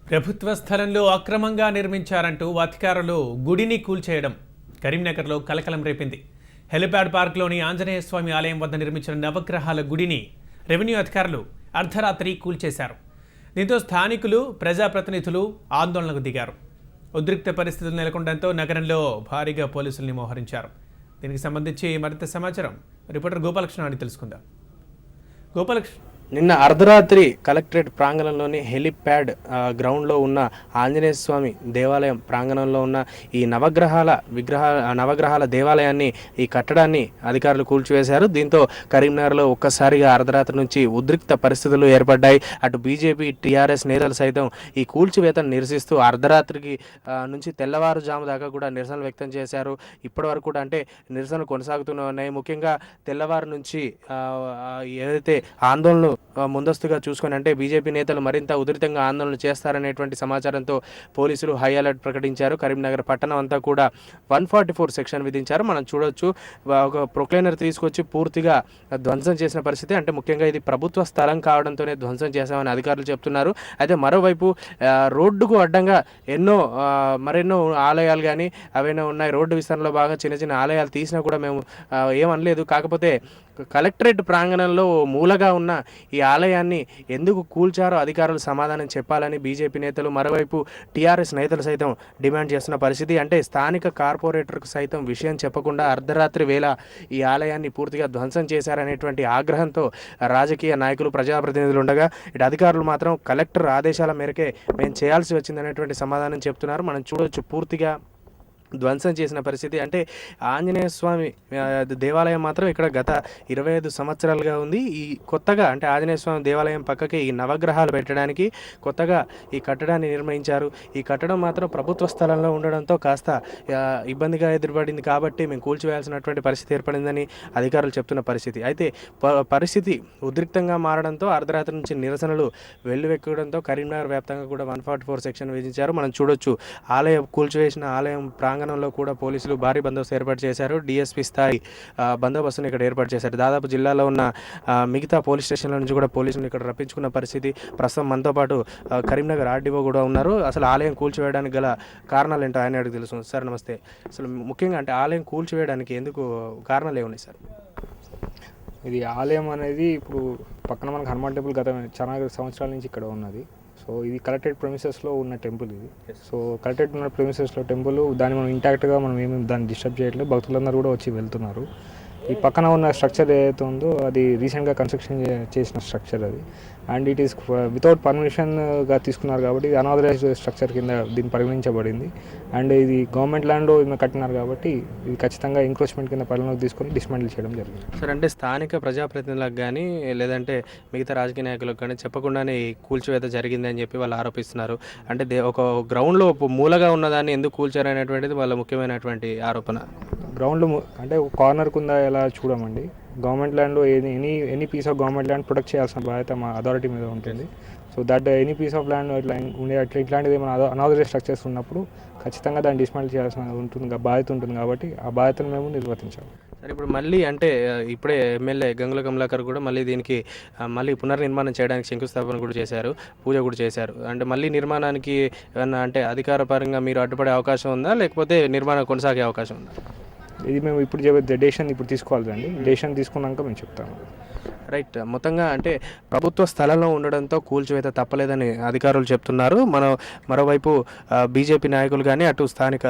ప్రభుత్వ స్థలంలో అక్రమంగా నిర్మించారంటూ అధికారులు గుడిని కూల్చేయడం కరీంనగర్లో కలకలం రేపింది. హెలిప్యాడ్ పార్క్లోని ఆంజనేయ స్వామి ఆలయం వద్ద నిర్మించిన నవగ్రహాల గుడిని రెవెన్యూ అధికారులు అర్ధరాత్రి కూల్చేశారు. దీంతో స్థానికులు, ప్రజాప్రతినిధులు ఆందోళనకు దిగారు. ఉద్రిక్త పరిస్థితులు నెలకొనడంతో నగరంలో భారీగా పోలీసుల్ని మోహరించారు. దీనికి సంబంధించి మరింత సమాచారం రిపోర్టర్ గోపాలకృష్ణ అని తెలుసుకుందాం. గోపాలకృష్ణ, నిన్న అర్ధరాత్రి కలెక్టరేట్ ప్రాంగణంలోని హెలిప్యాడ్ గ్రౌండ్లో ఉన్న ఆంజనేయ స్వామి దేవాలయం ప్రాంగణంలో ఉన్న ఈ నవగ్రహాల దేవాలయాన్ని, ఈ కట్టడాన్ని అధికారులు కూల్చివేశారు. దీంతో కరీంనగర్లో ఒక్కసారిగా అర్ధరాత్రి నుంచి ఉద్రిక్త పరిస్థితులు ఏర్పడ్డాయి. అటు బీజేపీ, టీఆర్ఎస్ నేతలు సైతం ఈ కూల్చివేతను నిరసిస్తూ అర్ధరాత్రికి నుంచి తెల్లవారుజాము దాకా కూడా నిరసనలు వ్యక్తం చేశారు. ఇప్పటి వరకు కూడా అంటే నిరసనలు కొనసాగుతూనే ఉన్నాయి. ముఖ్యంగా తెల్లవారు నుంచి ఏదైతే ఆందోళనలు ముందస్తుగా చూసుకొని అంటే బీజేపీ నేతలు మరింత ఉధృతంగా ఆందోళన చేస్తారనేటువంటి సమాచారంతో పోలీసులు హై అలర్ట్ ప్రకటించారు. కరీంనగర్ పట్టణం అంతా కూడా 144 సెక్షన్ విధించారు. మనం చూడొచ్చు, ఒక ప్రొక్లైనర్ తీసుకొచ్చి పూర్తిగా ధ్వంసం చేసిన పరిస్థితి. అంటే ముఖ్యంగా ఇది ప్రభుత్వ స్థలం కావడంతోనే ధ్వంసం చేశామని అధికారులు చెప్తున్నారు. అయితే మరోవైపు రోడ్డుకు అడ్డంగా మరెన్నో ఆలయాలు కానీ అవైనా ఉన్నాయి. రోడ్డు విస్తరణలో బాగా చిన్న చిన్న ఆలయాలు తీసినా కూడా మేము ఏమనలేదు. కాకపోతే కలెక్టరేట్ ప్రాంగణంలో మూలగా ఉన్న ఈ ఆలయాన్ని ఎందుకు కూల్చారో అధికారులు సమాధానం చెప్పాలని బీజేపీ నేతలు, మరోవైపు టీఆర్ఎస్ నేతలు సైతం డిమాండ్ చేస్తున్న పరిస్థితి. అంటే స్థానిక కార్పొరేటర్కు సైతం విషయం చెప్పకుండా అర్ధరాత్రి వేళ ఈ ఆలయాన్ని పూర్తిగా ధ్వంసం చేశారనేటువంటి ఆగ్రహంతో రాజకీయ నాయకులు, ప్రజాప్రతినిధులు ఉండగా ఇటు అధికారులు మాత్రం కలెక్టర్ ఆదేశాల మేరకే మేము చేయాల్సి వచ్చిందనేటువంటి సమాధానం చెప్తున్నారు. మనం చూడొచ్చు, పూర్తిగా ధ్వంసం చేసిన పరిస్థితి. అంటే ఆంజనేయ స్వామి దేవాలయం మాత్రం ఇక్కడ గత 25 సంవత్సరాలుగా ఉంది. ఈ కొత్తగా అంటే ఆంజనేయ స్వామి దేవాలయం పక్కకి ఈ నవగ్రహాలు పెట్టడానికి కొత్తగా ఈ కట్టడాన్ని నిర్మించారు. ఈ కట్టడం మాత్రం ప్రభుత్వ స్థలంలో ఉండడంతో కాస్త ఇబ్బందిగా ఎదురుపడింది కాబట్టి మేము కూల్చివేయాల్సినటువంటి పరిస్థితి ఏర్పడిందని అధికారులు చెప్తున్న పరిస్థితి. అయితే పరిస్థితి ఉద్రిక్తంగా మారడంతో అర్ధరాత్రి నుంచి నిరసనలు వెల్లువెక్కడంతో కరీంనగర్ వ్యాప్తంగా కూడా 144 సెక్షన్ విధించారు. మనం చూడొచ్చు, ఆలయం ప్రాంగణంలో కూడా పోలీసులు భారీ బందోబస్తు ఏర్పాటు చేశారు. డిఎస్పీ స్థాయి బందోబస్తును ఇక్కడ ఏర్పాటు చేశారు. దాదాపు జిల్లాలో ఉన్న మిగతా పోలీస్ స్టేషన్ల నుంచి కూడా పోలీసులు ఇక్కడ రప్పించుకున్న పరిస్థితి. ప్రస్తుతం మనతో పాటు కరీంనగర్ ఆర్డీఓ కూడా ఉన్నారు. అసలు ఆలయం కూల్చివేయడానికి గల కారణాలు ఏంటో ఆయన అడిగి తెలుసు. సార్ నమస్తే. అసలు ముఖ్యంగా అంటే ఆలయం కూల్చివేయడానికి ఎందుకు కారణాలు ఏమున్నాయి సార్? ఇది ఆలయం అనేది ఇప్పుడు పక్కన మనకు హనుమాన్ టెంపుల్ గత చాలా సంవత్సరాల నుంచి ఇక్కడ ఉన్నది. సో ఇది కలెక్టరేట్ ప్రెమిసెస్లో ఉన్న టెంపుల్ ఇది. సో కలెక్టరేట్ ఉన్న ప్రెమిసెస్లో టెంపుల్, దాన్ని మనం ఇంటాక్ట్గా మనం ఏమేమి దాన్ని డిస్టర్బ్ చేయట్లేదు. భక్తులందరూ కూడా వచ్చి వెళ్తున్నారు. ఈ పక్కన ఉన్న స్ట్రక్చర్ ఏదైతే ఉందో అది రీసెంట్గా కన్స్ట్రక్షన్ చేసిన స్ట్రక్చర్ అది. అండ్ ఇట్ ఈస్ వితౌట్ పర్మిషన్గా తీసుకున్నారు కాబట్టి ఇది అనాథరైజ్డ్ స్ట్రక్చర్ కింద దీన్ని పరిగణించబడింది. అండ్ ఇది గవర్నమెంట్ ల్యాండ్లో ఈమె కట్టినారు కాబట్టి ఇది ఖచ్చితంగా ఎంక్రోచ్మెంట్ కింద పరిగణలోకి తీసుకొని డిస్మాంటిల్ చేయడం జరిగింది. సార్, అంటే స్థానిక ప్రజాప్రతినిధులకు కానీ లేదంటే మిగతా రాజకీయ నాయకులకు కానీ చెప్పకుండానే కూల్చివేత జరిగింది అని చెప్పి వాళ్ళు ఆరోపిస్తున్నారు. అంటే ఒక గ్రౌండ్లో మూలగా ఉన్నదాన్ని ఎందుకు కూల్చారనేటువంటిది వాళ్ళ ముఖ్యమైనటువంటి ఆరోపణ. గ్రౌండ్లో అంటే ఒక కార్నర్కు ఉందా ఎలా చూడమండి. గవర్నమెంట్ ల్యాండ్లో any piece of government land protect చేయాల్సిన బాధ్యత మా అథారిటీ మీద ఉంటుంది. So that any piece of land ఇట్లాంటిది మన అనాథరైజ్డ్ స్ట్రక్చర్స్ ఉన్నప్పుడు ఖచ్చితంగా దాన్ని డిస్మాంటిల్ చేయాల్సిన బాధ్యత ఉంటుంది కాబట్టి ఆ బాధ్యతను మేము నిర్వర్తించాము. సరే, ఇప్పుడు మళ్ళీ అంటే ఇప్పుడే ఎమ్మెల్యే గంగుల కమలాకర్ కూడా మళ్ళీ దీనికి పునర్నిర్మాణం చేయడానికి శంకుస్థాపన కూడా చేశారు, పూజ కూడా చేశారు. అంటే మళ్ళీ నిర్మాణానికి ఏమన్నా అంటే అధికారపరంగా మీరు అడ్డుపడే అవకాశం ఉందా, లేకపోతే నిర్మాణం కొనసాగే అవకాశం ఉందా? ఇది మేము ఇప్పుడు డెసిషన్ తీసుకోవాలండి. డెసిషన్ తీసుకున్నాక మేము చెప్తాము. రైట్. మొత్తంగా అంటే ప్రభుత్వ స్థలంలో ఉండడంతో కూల్చివేత తప్పలేదని అధికారులు చెప్తున్నారు. మరోవైపు బీజేపీ నాయకులు కానీ అటు స్థానిక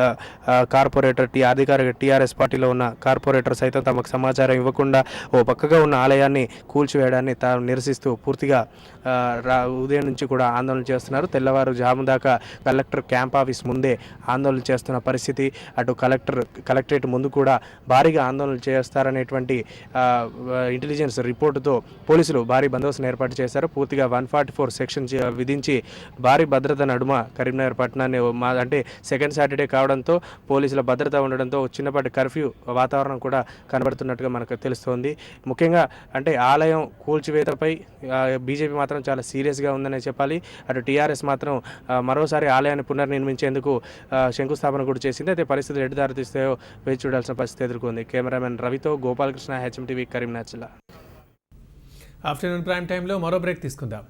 కార్పొరేటర్ అధికారిక టీఆర్ఎస్ పార్టీలో ఉన్న కార్పొరేటర్ సైతం తమకు సమాచారం ఇవ్వకుండా ఓ పక్కగా ఉన్న ఆలయాన్ని కూల్చివేయడాన్ని తాను నిరసిస్తూ పూర్తిగా ఉదయం నుంచి కూడా ఆందోళన చేస్తున్నారు. తెల్లవారుజాము దాకా కలెక్టర్ క్యాంప్ ఆఫీస్ ముందే ఆందోళన చేస్తున్న పరిస్థితి. అటు కలెక్టరేట్ ముందు కూడా భారీగా ఆందోళన చేస్తారనేటువంటి ఇంటెలిజెన్స్ రిపోర్టుతో పోలీసులు భారీ బందోబస్తును ఏర్పాటు చేశారు. పూర్తిగా 144 సెక్షన్ విధించి భారీ భద్రత నడుమ కరీంనగర్ పట్టణాన్ని అంటే సెకండ్ సాటర్డే కావడంతో పోలీసుల భద్రత ఉండడంతో చిన్నపాటి కర్ఫ్యూ వాతావరణం కూడా కనబడుతున్నట్టుగా మనకు తెలుస్తోంది. ముఖ్యంగా అంటే ఆలయం కూల్చివేతపై బీజేపీ మాత్రం చాలా సీరియస్గా ఉందనే చెప్పాలి. అటు టీఆర్ఎస్ మాత్రం మరోసారి ఆలయాన్ని పునర్నిర్మించేందుకు శంకుస్థాపన కూడా చేసింది. అయితే పరిస్థితులు ఎటు దారితీస్తాయో వేచి చూడాల్సిన పరిస్థితి ఎదుర్కొంది. కెమెరామెన్ రవితో గోపాలకృష్ణ, హెచ్ఎం టీవీ, కరీంనగర్ జిల్లా. ఆఫ్టర్నూన్ ప్రైమ్ టైంలో మరో బ్రేక్ తీసుకుందాం.